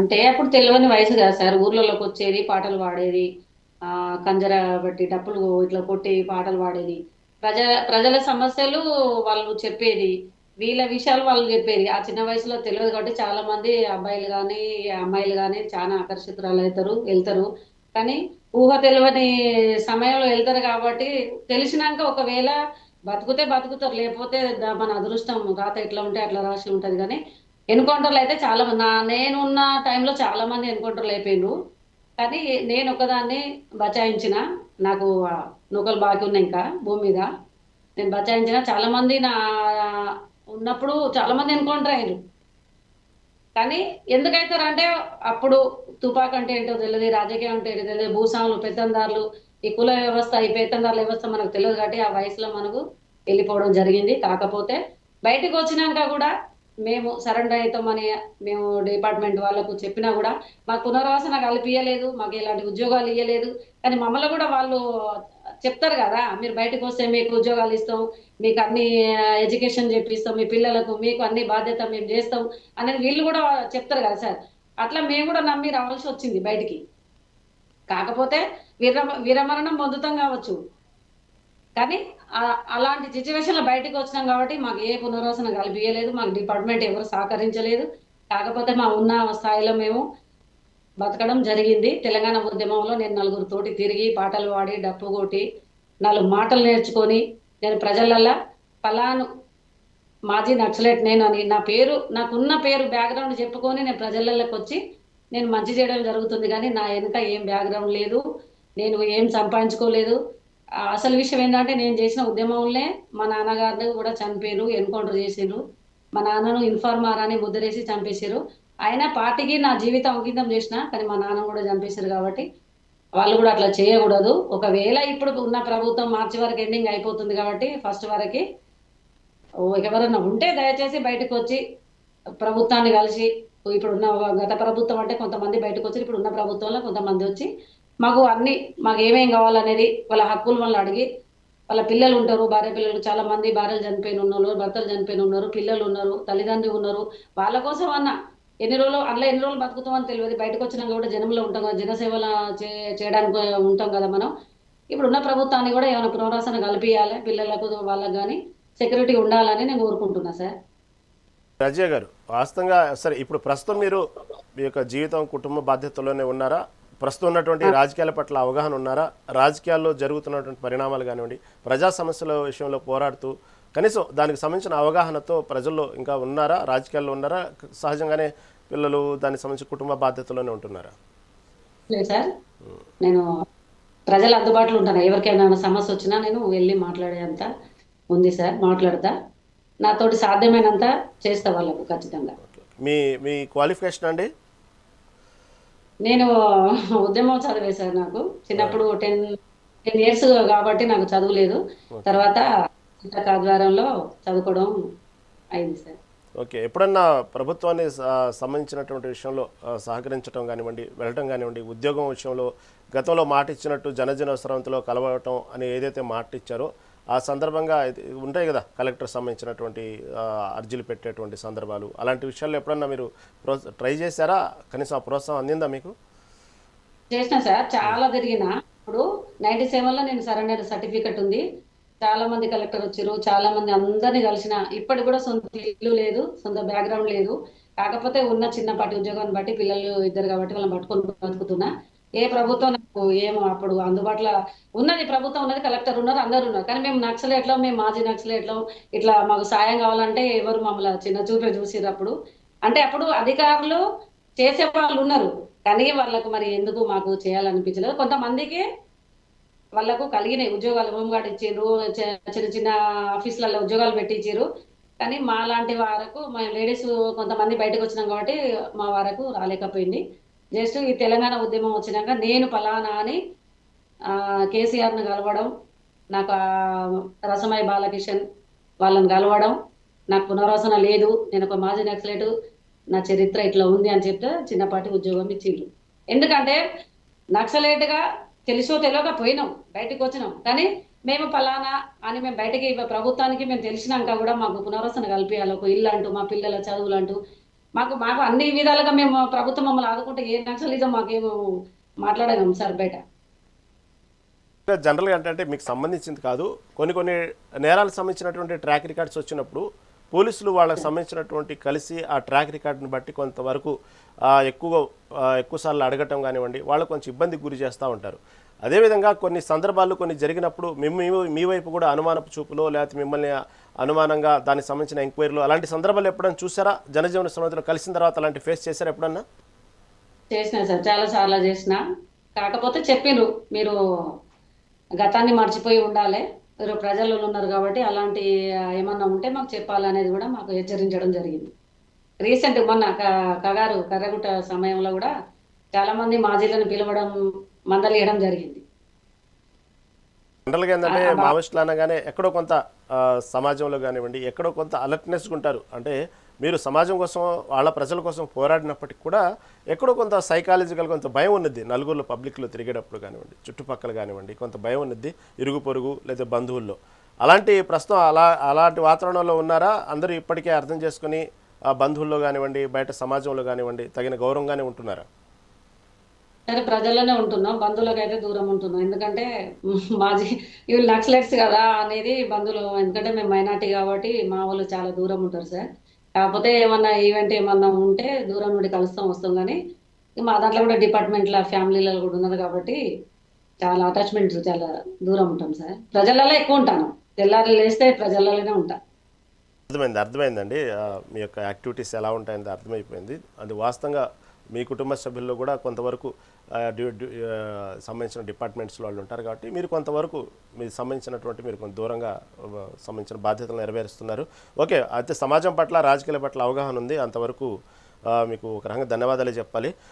అంటే అప్పుడు తెలియని వయసు కదా సార్. ఊర్లలోకి వచ్చేది, పాటలు పాడేది. కంజర బట్టి డప్పులు ఇట్లా కొట్టి పాటలు పాడేది. ప్రజ ప్రజల సమస్యలు వాళ్ళు చెప్పేది. వీళ్ళ విషయాలు వాళ్ళు చెప్పేది. ఆ చిన్న వయసులో తెలియదు కాబట్టి చాలా మంది అబ్బాయిలు కానీ, అమ్మాయిలు కానీ చాలా ఆకర్షితురాలు అవుతారు, వెళ్తారు. కానీ ఊహ తెలియని సమయంలో వెళ్తారు కాబట్టి తెలిసినాక ఒకవేళ బతుకుతే బతుకుతారు, లేకపోతే మన అదృష్టం రాత ఎట్లా ఉంటే అట్లా రాసి ఉంటది. కానీ ఎన్కౌంటర్లు అయితే చాలా మంది నేనున్న టైంలో చాలా మంది ఎన్కౌంటర్లు అయిపోయిండ్రు. కానీ నేను ఒకదాన్ని బచాయించిన. నాకు నూకలు బాకీ ఉన్నాయి ఇంకా భూమి మీద. నేను బచాయించిన. చాలా మంది నా ఉన్నప్పుడు చాలా మంది ఎన్కౌంటర్ అయ్యారు. కానీ ఎందుకైతారు అంటే అప్పుడు తుపాకు అంటే ఏంటో తెలియదు, రాజకీయం అంటే ఏంటో తెలియదు, భూస్వాములు పెత్తందారులు, ఈ కుల వ్యవస్థ, ఈ పెత్తందారుల వ్యవస్థ మనకు తెలియదు కాబట్టి ఆ వయసులో మనకు వెళ్ళిపోవడం జరిగింది. కాకపోతే బయటకు వచ్చినాక కూడా మేము సరెండర్ అవుతామని మేము డిపార్ట్మెంట్ వాళ్ళకు చెప్పినా కూడా మాకు పునర్వాసన కల్పించలేదు, మాకు ఇలాంటి ఉద్యోగాలు ఇవ్వలేదు. కానీ మమ్మల్ని కూడా వాళ్ళు చెప్తారు కదా, మీరు బయటకు వస్తే మీకు ఉద్యోగాలు ఇస్తాం, మీకు అన్ని ఎడ్యుకేషన్ చెప్పిస్తాం, మీ పిల్లలకు మీకు అన్ని బాధ్యత మేము చేస్తాం అనేది వీళ్ళు కూడా చెప్తారు కదా సార్. అట్లా మేము కూడా నమ్మి రావాల్సి వచ్చింది బయటికి. కాకపోతే విరమరణం పొందుతాం కావచ్చు. కానీ అలాంటి సిచ్యువేషన్ లో బయటకు వచ్చినాం కాబట్టి మాకు ఏ పునర్వసన కల్పించలేదు, మాకు డిపార్ట్మెంట్ ఎవరు సహకరించలేదు. కాకపోతే మా ఉన్న స్థాయిలో మేము బతకడం జరిగింది. తెలంగాణ ఉద్యమంలో నేను నలుగురితోటి తిరిగి పాటలు పాడి డప్పు కొట్టి 4 మాటలు నేర్చుకొని నేను ప్రజలల్లా ఫలాను మాజీ నక్సలైట్ నేను అని నా పేరు, నాకున్న పేరు బ్యాక్గ్రౌండ్ చెప్పుకొని నేను ప్రజలలోకి వచ్చి నేను మంచి చేయడం జరుగుతుంది. కానీ నా వెనుక ఏం బ్యాక్గ్రౌండ్ లేదు, నేను ఏం సంపాదించుకోలేదు. అసలు విషయం ఏంటంటే నేను చేసిన ఉద్యమంలో మా నాన్నగారిని కూడా చంపారు, ఎన్కౌంటర్ చేసిండ్రు. మా నాన్నను ఇన్ఫార్మర్ అని ముద్రేసి చంపేశారు. ఆయన పార్టీకి నా జీవితం అంకితం చేసిన, కానీ మా నాన్న కూడా చంపేశారు. కాబట్టి వాళ్ళు కూడా అట్లా చేయకూడదు. ఒకవేళ ఇప్పుడు ఉన్న ప్రభుత్వం మార్చి వరకు ఎండింగ్ అయిపోతుంది కాబట్టి ఫస్ట్ వరకు ఎవరన్నా ఉంటే దయచేసి బయటకు వచ్చి ప్రభుత్వాన్ని కలిసి, ఇప్పుడున్న గత ప్రభుత్వం అంటే కొంతమంది బయటకు వచ్చి, ఇప్పుడు ఉన్న ప్రభుత్వంలో కొంతమంది వచ్చి మాకు అన్ని మాకు ఏమేం కావాలనేది వాళ్ళ హక్కులు వాళ్ళు అడిగి, వాళ్ళ పిల్లలు ఉంటారు, భార్య పిల్లలు చాలా మంది భార్యలు చనిపోయిన ఉన్నారు, భర్తలు చనిపోయిన ఉన్నారు, పిల్లలు ఉన్నారు, తల్లిదండ్రులు ఉన్నారు. వాళ్ళ కోసం అన్న ఎన్ని రోజులు అందులో ఎన్ని రోజులు బతుకుతామని తెలియదు. బయటకు వచ్చినాక కూడా జనంలో ఉంటాం కదా, జనసేవల చేయడానికి ఉంటాం కదా మనం. ఇప్పుడు ఉన్న ప్రభుత్వాన్ని కూడా ఏమైనా పునరాసన కల్పించాలి, పిల్లలకు వాళ్ళకు కానీ సెక్యూరిటీ ఉండాలని నేను కోరుకుంటున్నా సార్. రజియా గారు, వాస్తవంగా సరే ఇప్పుడు ప్రస్తుతం మీరు మీ యొక్క జీవితం కుటుంబ బాధ్యతల్లోనే ఉన్నారా? ప్రస్తుతం ఉన్నటువంటి రాజకీయాల పట్ల అవగాహన ఉన్నారా? రాజకీయాల్లో జరుగుతున్నటువంటి పరిణామాలు కానివ్వండి, ప్రజా సమస్యల విషయంలో పోరాడుతూ కనీసం దానికి సంబంధించిన అవగాహనతో ప్రజల్లో ఇంకా ఉన్నారా? రాజకీయాల్లో ఉన్నారా? సహజంగానే పిల్లలు దానికి సంబంధించిన కుటుంబ బాధ్యతల్లోనే ఉంటున్నారా? లేదు సార్, నేను ప్రజల అందుబాటులో ఉంటాను. ఎవరికైనా సమస్య వచ్చినా నేను వెళ్ళి మాట్లాడేంత ఉంది సార్, మాట్లాడతా. నాతోటి సాధ్యమైనంత చేస్తా వాళ్ళకు ఖచ్చితంగా. మీ మీ క్వాలిఫికేషన్ అండి? నేను ఉద్యమం చదివే సార్. నాకు చిన్నప్పుడు 10 ఇయర్స్ కాబట్టి నాకు చదువు లేదు. తర్వాత ఆధ్వర్యంలో చదువుకోవడం అయింది సార్. ఓకే. ఎప్పుడన్నా ప్రభుత్వాన్ని సంబంధించినటువంటి విషయంలో సహకరించడం కానివ్వండి, వెళ్ళటం కానివ్వండి, ఉద్యోగం విషయంలో గతంలో మాట ఇచ్చినట్టు జనజన స్రవంతిలో కలవటం అని ఏదైతే మాట ఇచ్చారో ఆ సందర్భంగా ఉంటాయి కదా, కలెక్టర్ సంబంధించినటువంటి అర్జీలు పెట్టేటువంటి సందర్భాలు, అలాంటి విషయాల్లో ఎప్పుడన్నా మీరు ట్రై చేశారా? కనీసం ఆ ప్రోత్సాహం అందిందా మీకు? చేసిన సార్, చాలా తిరిగిన. ఇప్పుడు 97లో నేను సరెండర్ సర్టిఫికెట్ ఉంది. చాలా మంది కలెక్టర్ వచ్చారు, చాలా మంది అందరినీ కలిసిన. ఇప్పటికి కూడా సొంత ఇల్లు లేదు, సొంత బ్యాక్గ్రౌండ్ లేదు. కాకపోతే ఉన్న చిన్నపాటి ఉద్యోగాన్ని బట్టి పిల్లలు ఇద్దరు కాబట్టి వాళ్ళని పట్టుకొని బతుకుతున్నా. ఏ ప్రభుత్వం నాకు ఏమో అప్పుడు అందుబాటులో ఉన్నది, ప్రభుత్వం ఉన్నది, కలెక్టర్ ఉన్నారు, అందరు ఉన్నారు. కానీ మేము నక్సలేట్లో, మేము మాజీ నక్సలేట్లో ఇట్లా మాకు సాయం కావాలంటే ఎవరు మమ్మల్ని చిన్న చూపే చూసినప్పుడు. అంటే అప్పుడు అధికారులు చేసే వాళ్ళు ఉన్నారు, కానీ వాళ్ళకు మరి ఎందుకు మాకు చేయాలనిపించలేదు. కొంతమందికి వాళ్ళకు కలిగినాయి ఉద్యోగాలు, హోంగార్డ్ ఇచ్చారు, చిన్న చిన్న ఆఫీసులలో ఉద్యోగాలు పెట్టించారు. కానీ మా లాంటి వారకు, మా లేడీస్ కొంతమంది బయటకు వచ్చినాం కాబట్టి మా వారకు రాలేకపోయింది. జస్ట్ ఈ తెలంగాణ ఉద్యమం వచ్చినాక నేను పలానా అని కేసీఆర్ను కలవడం, నాకు రసమై బాలకిషన్ వాళ్ళని కలవడం, నాకు పునరాసన లేదు, నేను ఒక మాజీ నక్సలైట్, నా చరిత్ర ఇట్లా ఉంది అని చెప్తే చిన్నపాటి ఉద్యోగం ఇచ్చిండ్రు. ఎందుకంటే నక్సలైట్గా తెలుసో తెలియక పోయినాం, బయటకు వచ్చినాం. కానీ మేము పలానా అని మేము బయటకి ప్రభుత్వానికి మేము తెలిసినాక కూడా మాకు పునరాసన కల్పించాలి, ఒక ఇల్లు అంటూ, మా పిల్లల చదువులు అంటూ. మాకు మాకు అన్ని విధాలుగా మేము ప్రభుత్వం మమ్మల్ని ఆదుకుంటే ఏ నక్సలిజం మాకేమో మాట్లాడగలం సార్ బయట. జనరల్గా ఏంటంటే మీకు సంబంధించింది కాదు, కొన్ని కొన్ని నేరాలకు సంబంధించినటువంటి ట్రాక్ రికార్డ్స్ వచ్చినప్పుడు పోలీసులు వాళ్ళకి సంబంధించినటువంటి కలిసి ఆ ట్రాక్ రికార్డుని బట్టి కొంతవరకు ఎక్కువసార్లు అడగటం కానివ్వండి, వాళ్ళకు కొంచెం ఇబ్బందికి గురి చేస్తూ ఉంటారు. అదేవిధంగా కొన్ని సందర్భాలు కొన్ని జరిగినప్పుడు మీ వైపు కూడా అనుమానపు చూపులో లేకపోతే మిమ్మల్ని అనుమానంగా దానికి సంబంధించిన ఎంక్వైరీలు అలాంటి సందర్భాలు ఎప్పుడైనా చూసారా? జనజీవన సమితిలో కలిసిన తర్వాత అలాంటి ఫేస్ చేశారా ఎప్పుడన్నా? చేసిన సార్, చాలా సార్లు చేసిన. కాకపోతే చెప్పిండ్రు మీరు గతాన్ని మర్చిపోయి ఉండాలి, మీరు ప్రజల్లో ఉన్నారు కాబట్టి అలాంటి ఏమన్నా ఉంటే మాకు చెప్పాలనేది కూడా మాకు హెచ్చరించడం జరిగింది. రీసెంట్ మొన్న కగారు కర్రగుట్ట సమయంలో కూడా చాలా మంది మాజీలను పిలవడం మందలియడం జరిగింది. జనరల్గా ఏంటంటే ఆ- ఆ- మావోయిస్టులు అనగానే ఎక్కడో కొంత సమాజంలో కానివ్వండి ఎక్కడో కొంత అలర్ట్నెస్గా ఉంటారు. అంటే మీరు సమాజం కోసం వాళ్ళ ప్రజల కోసం పోరాడినప్పటికి కూడా ఎక్కడో కొంత సైకాలజికల్ కొంత భయం ఉన్నది. నలుగురిలో పబ్లిక్లో తిరిగేటప్పుడు కానివ్వండి, చుట్టుపక్కల కానివ్వండి, కొంత భయం ఉన్నది ఇరుగు పొరుగు లేదా బంధువుల్లో. అలాంటి ప్రస్తుతం అలాంటి వాతావరణంలో ఉన్నారా? అందరూ ఇప్పటికే అర్థం చేసుకుని ఆ బంధువుల్లో కానివ్వండి బయట సమాజంలో కానివ్వండి తగిన గౌరవంగానే ఉంటున్నారా? సరే, ప్రజల్లోనే ఉంటున్నాం, బంధువులకు అయితే దూరం ఉంటున్నాం. ఎందుకంటే మాజీ వీళ్ళు నక్సలైట్స్ కదా అనేది బంధువులు, ఎందుకంటే మేము మైనార్టీ కాబట్టి మా వాళ్ళు చాలా దూరం ఉంటారు సార్. కాకపోతే ఏమన్నా ఈవెంట్ ఏమన్నా ఉంటే దూరం నుండి కలుస్తాం వస్తాం, కానీ మా దాంట్లో కూడా డిపార్ట్మెంట్ల ఫ్యామిలీలలో కూడా ఉన్నది కాబట్టి చాలా అటాచ్మెంట్, చాలా దూరం ఉంటాం సార్. ప్రజలలో ఎక్కువ ఉంటాను, తెల్లారి లేస్తే ప్రజలలోనే ఉంటా. అర్థమైందండి. మీ యొక్క యాక్టివిటీస్ ఎలా ఉంటాయని అర్థమైపోయింది. అది వాస్తవంగా మీ కుటుంబ సభ్యుల్లో కూడా కొంతవరకు సంబంధించిన డిపార్ట్మెంట్స్ వాళ్ళు ఉంటారు కాబట్టి మీరు కొంతవరకు మీకు సంబంధించినటువంటి మీరు కొంత దూరంగా సంబంధించిన బాధ్యతలు నెరవేరుస్తున్నారు. ఓకే, అయితే సమాజం పట్ల రాజకీయాల పట్ల అవగాహన ఉంది, అంతవరకు మీకు ఒక రకంగా ధన్యవాదాలు చెప్పాలి.